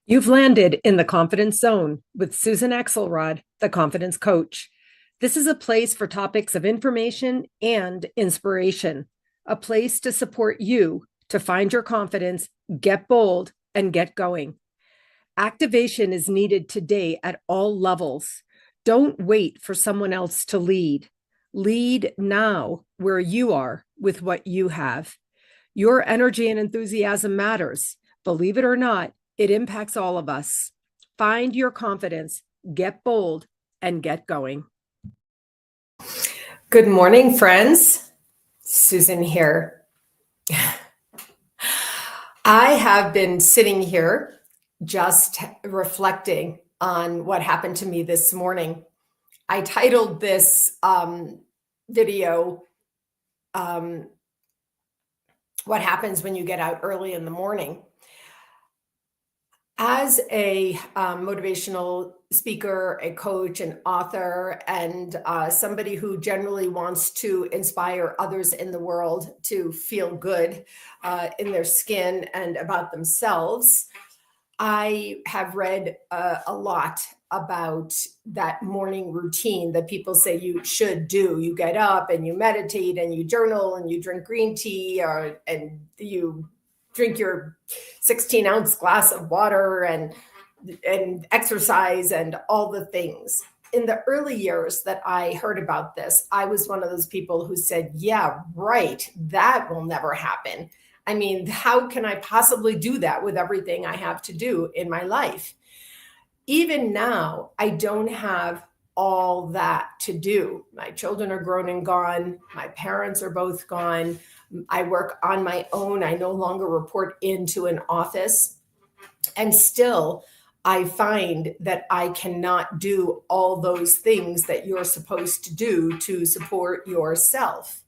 You've landed in the confidence zone with Susan Axelrod, the confidence coach. This is a place for topics of information and inspiration, a place to support you to find your confidence, get bold, and get going. Activation is needed today at all levels. Don't wait for someone else to lead. Lead now where you are with what you have. Your energy and enthusiasm matters. Believe it or not, it impacts all of us. Find your confidence, get bold, and get going. Good morning, friends. Susan here. I have been sitting here just reflecting on what happened to me this morning. I titled this video, What Happens When You Get Out Early in the Morning. As a motivational speaker, a coach, an author, and somebody who generally wants to inspire others in the world to feel good in their skin and about themselves, I have read a lot about that morning routine that people say you should do. You get up and you meditate and you journal and you drink green tea and you drink your 16-ounce glass of water and exercise and all the things. In the early years that I heard about this, I was one of those people who said, yeah, right, that will never happen. I mean, how can I possibly do that with everything I have to do in my life? Even now, I don't have all that to do. My children are grown and gone. My parents are both gone. I work on my own. I no longer report into an office. And still, I find that I cannot do all those things that you're supposed to do to support yourself.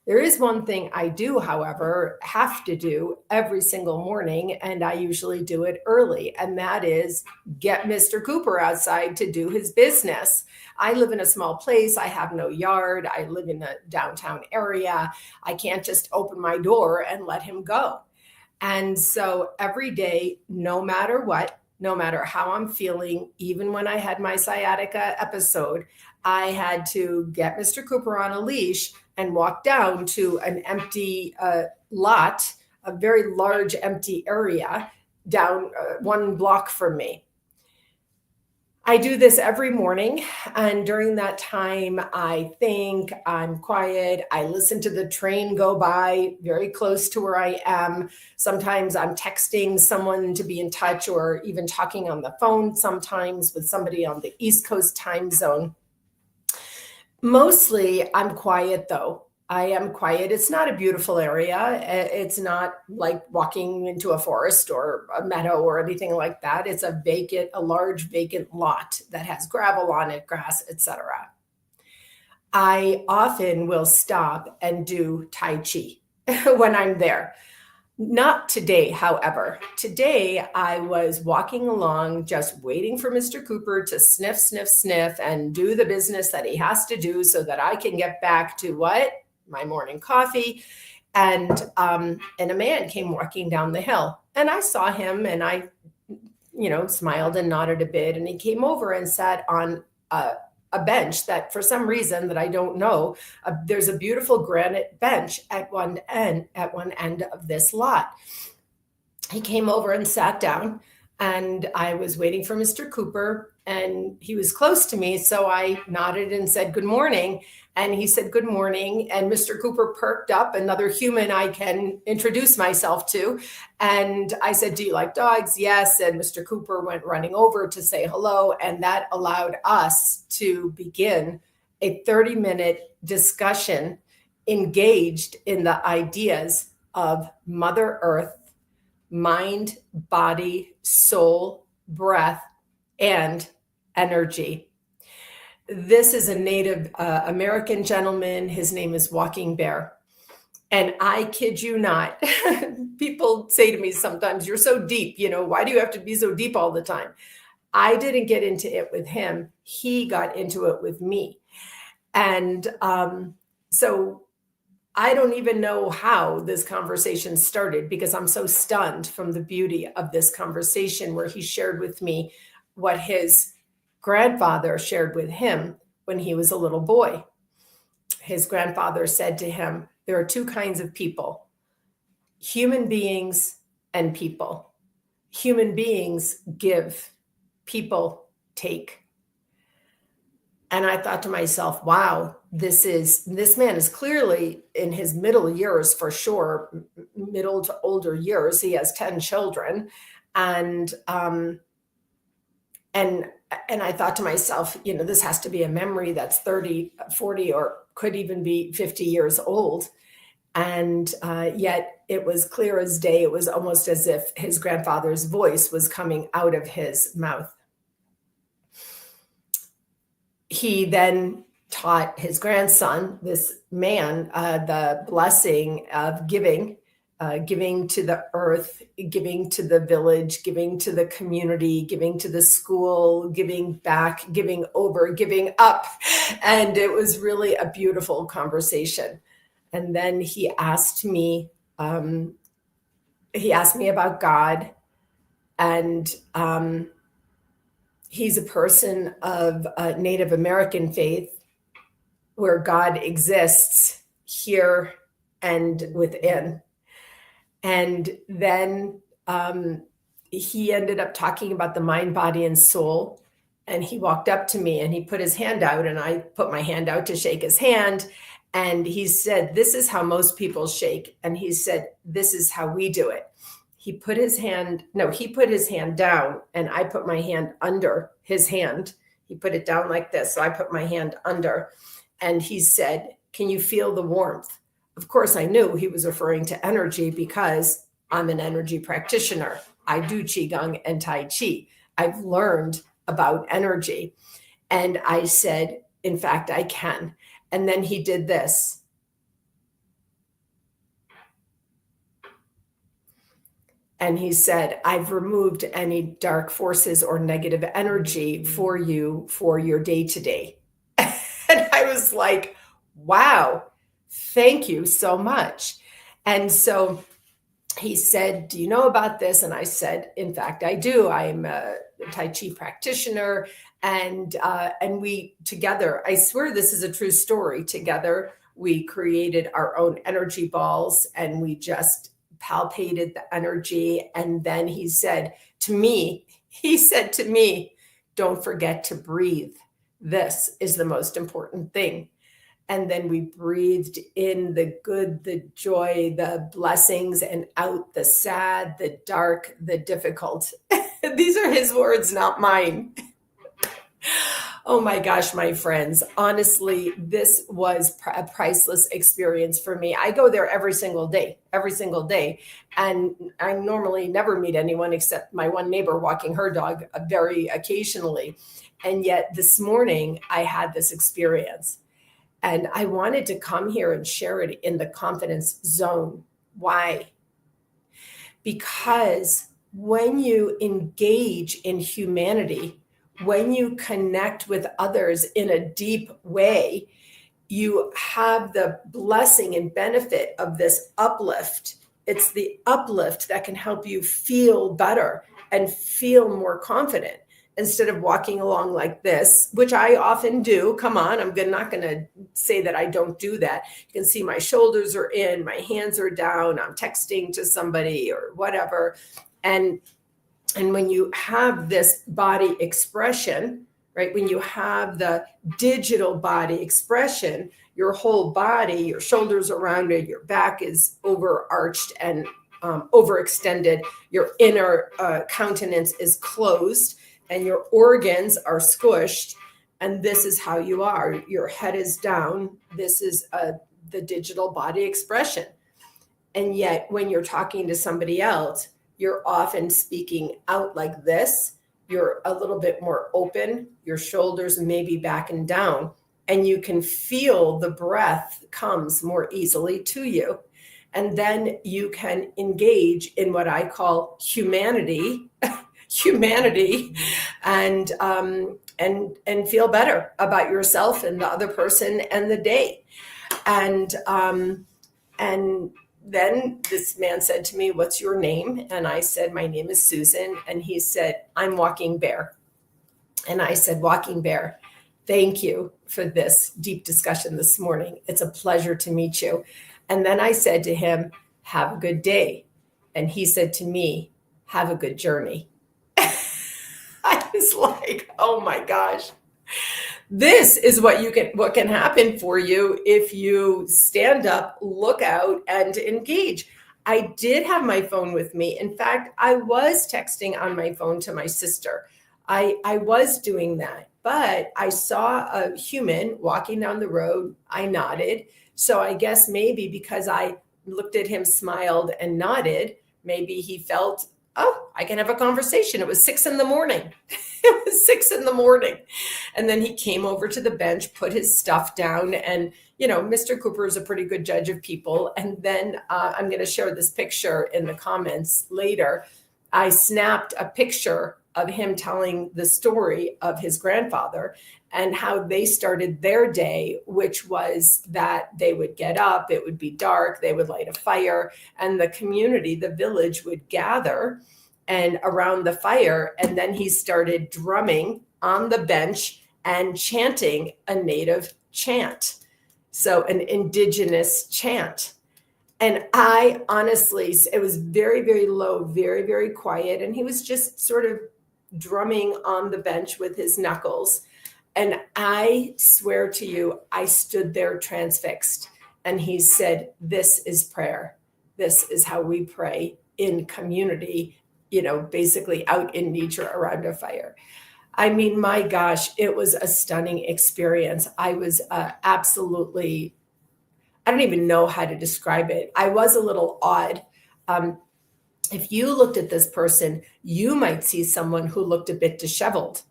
There is one thing I do, however, have to do every single morning, and I usually do it early, and that is get Mr. Cooper outside to do his business. I live in a small place. I have no yard. I live in the downtown area. I can't just open my door and let him go. And so every day, no matter what, no matter how I'm feeling, even when I had my sciatica episode, I had to get Mr. Cooper on a leash and walk down to an empty lot, a very large empty area down 1 block from me. I do this every morning, and during that time, I think, I'm quiet. I listen to the train go by very close to where I am. Sometimes I'm texting someone to be in touch, or even talking on the phone sometimes with somebody on the East Coast time zone. Mostly I'm quiet though. I am quiet. It's not a beautiful area. It's not like walking into a forest or a meadow or anything like that. It's a large vacant lot that has gravel on it, grass, etc. I often will stop and do Tai Chi when I'm there. Not today, however. Today, I was walking along just waiting for Mr. Cooper to sniff, sniff, sniff, and do the business that he has to do so that I can get back to what? My morning coffee. And a man came walking down the hill. And I saw him, and I, smiled and nodded a bit. And he came over and sat on a bench that, for some reason that I don't know, there's a beautiful granite bench at one end of this lot. He came over and sat down, and I was waiting for Mr. Cooper, and he was close to me, so I nodded and said good morning, and he said good morning, and Mr. Cooper perked up, another human I can introduce myself to, and I said, do you like dogs? Yes. And Mr. Cooper went running over to say hello, and that allowed us to begin a 30-minute discussion engaged in the ideas of Mother Earth, mind, body, soul, breath, and energy. This is a Native American gentleman. His name is Walking Bear. And I kid you not, people say to me sometimes, you're so deep, why do you have to be so deep all the time? I didn't get into it with him. He got into it with me. And so I don't even know how this conversation started because I'm so stunned from the beauty of this conversation where he shared with me what his grandfather shared with him when he was a little boy. His grandfather said to him, there are two kinds of people, human beings and people. Human beings give, people take. And I thought to myself, wow, this man is clearly in his middle years for sure, middle to older years. He has 10 children. And I thought to myself, this has to be a memory that's 30, 40, or could even be 50 years old. And yet it was clear as day. It was almost as if his grandfather's voice was coming out of his mouth. He then taught his grandson, this man, the blessing of giving to the earth, giving to the village, giving to the community, giving to the school, giving back, giving over, giving up. And it was really a beautiful conversation. And then he asked me about God, and he's a person of Native American faith where God exists here and within. And then he ended up talking about the mind, body, and soul. And he walked up to me and he put his hand out, and I put my hand out to shake his hand. And he said, this is how most people shake. And he said, this is how we do it. He put his hand down, and I put my hand under his hand. He put it down like this. So I put my hand under, and he said, can you feel the warmth? Of course, I knew he was referring to energy because I'm an energy practitioner. I do Qigong and Tai Chi. I've learned about energy. And I said, in fact, I can. And then he did this. And he said, I've removed any dark forces or negative energy for you for your day-to-day. And I was like, wow, thank you so much. And so he said, do you know about this? And I said, in fact, I do. I'm a Tai Chi practitioner. And we together, I swear this is a true story, together we created our own energy balls, and we just palpated the energy. And then he said to me, don't forget to breathe. This is the most important thing. And then we breathed in the good, the joy, the blessings, and out the sad, the dark, the difficult. These are his words, not mine. Oh my gosh, my friends. Honestly, this was a priceless experience for me. I go there every single day. And I normally never meet anyone except my one neighbor walking her dog very occasionally. And yet this morning I had this experience, and I wanted to come here and share it in the confidence zone. Why? Because when you engage in humanity, when you connect with others in a deep way, you have the blessing and benefit of this uplift. It's the uplift that can help you feel better and feel more confident instead of walking along like this, which I often do. Come on, I'm not going to say that I don't do that. You can see my shoulders are in, my hands are down, I'm texting to somebody or whatever. And when you have this body expression, right, when you have the digital body expression, your whole body, your shoulders are rounded, your back is overarched and overextended, your inner countenance is closed, and your organs are squished. And this is how you are. Your head is down. This is the digital body expression. And yet when you're talking to somebody else, you're often speaking out like this. You're a little bit more open. Your shoulders may be back and down, and you can feel the breath comes more easily to you. And then you can engage in what I call humanity, and feel better about yourself and the other person and the day. And And then this man said to me, "What's your name?" And I said, "My name is Susan." And he said, "I'm Walking Bear." And I said, "Walking Bear, thank you for this deep discussion this morning. It's a pleasure to meet you." And then I said to him, "Have a good day." And he said to me, "Have a good journey." I was like, oh my gosh. This is what can happen for you if you stand up, look out, and engage. I did have my phone with me. In fact, I was texting on my phone to my sister. I was doing that, but I saw a human walking down the road. I nodded. So I guess maybe because I looked at him, smiled, and nodded, maybe he felt, oh, I can have a conversation. It was 6 a.m. It was 6 a.m. And then he came over to the bench, put his stuff down, and Mr. Cooper is a pretty good judge of people. And then I'm going to share this picture in the comments later. I snapped a picture of him telling the story of his grandfather and how they started their day, which was that they would get up, it would be dark, they would light a fire, and the community, the village, would gather and around the fire. And then he started drumming on the bench and chanting a native chant. So an indigenous chant. And I honestly, it was very, very low, very, very quiet. And he was just sort of drumming on the bench with his knuckles. And I swear to you, I stood there transfixed. And he said, "This is prayer. This is how we pray in community, basically out in nature around a fire." I mean, my gosh, it was a stunning experience. I was absolutely, I don't even know how to describe it. I was a little awed. If you looked at this person, you might see someone who looked a bit disheveled.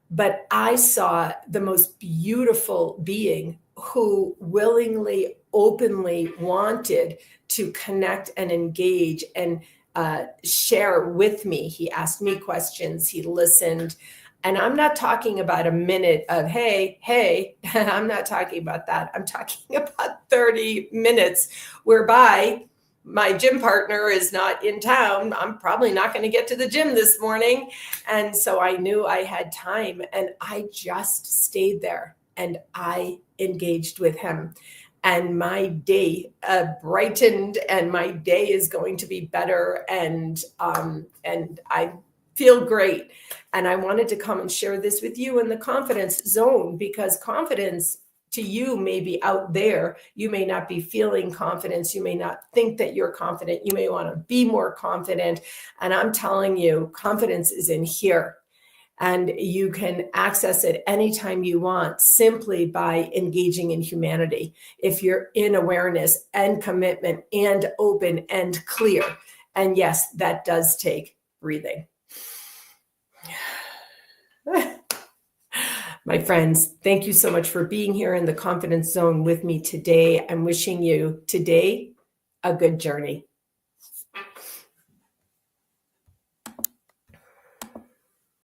But I saw the most beautiful being who willingly, openly wanted to connect and engage and share with me. He asked me questions, he listened. And I'm not talking about a minute of, hey, I'm not talking about that. I'm talking about 30 minutes whereby my gym partner is not in town. I'm probably not going to get to the gym this morning. And so I knew I had time, and I just stayed there and I engaged with him. And my day brightened, and my day is going to be better. And I feel great. And I wanted to come and share this with you in the confidence zone, because confidence to you may be out there. You may not be feeling confidence. You may not think that you're confident. You may want to be more confident. And I'm telling you, confidence is in here. And you can access it anytime you want simply by engaging in humanity. If you're in awareness and commitment and open and clear. And yes, that does take breathing. My friends, thank you so much for being here in the confidence zone with me today. I'm wishing you today a good journey.